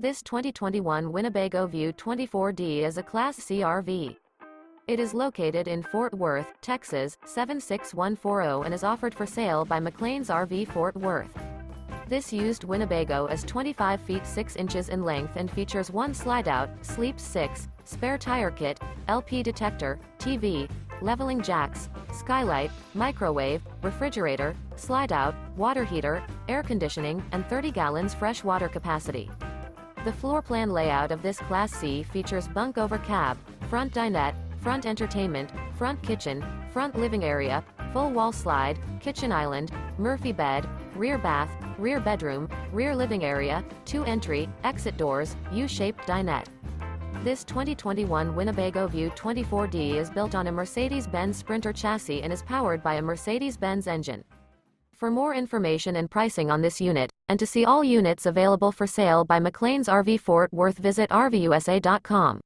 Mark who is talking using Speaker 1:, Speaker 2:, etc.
Speaker 1: This 2021 Winnebago View 24D is a Class C RV. It is located in Fort Worth, Texas, 76140 and is offered for sale by McClain's RV Fort Worth. This used Winnebago is 25 feet 6 inches in length and features one slide-out, sleeps 6, spare tire kit, LP detector, TV, leveling jacks, skylight, microwave, refrigerator, slide-out, water heater, air conditioning, and 30 gallons fresh water capacity. The floor plan layout of this Class C features bunk over cab, front dinette, front entertainment, front kitchen, front living area, full wall slide, kitchen island, Murphy bed, rear bath, rear bedroom, rear living area, 2 entry, exit doors, U-shaped dinette. This 2021 Winnebago View 24D is built on a Mercedes-Benz Sprinter chassis and is powered by a Mercedes-Benz engine. For more information and pricing on this unit, and to see all units available for sale by McClain's RV Fort Worth, visit RVUSA.com.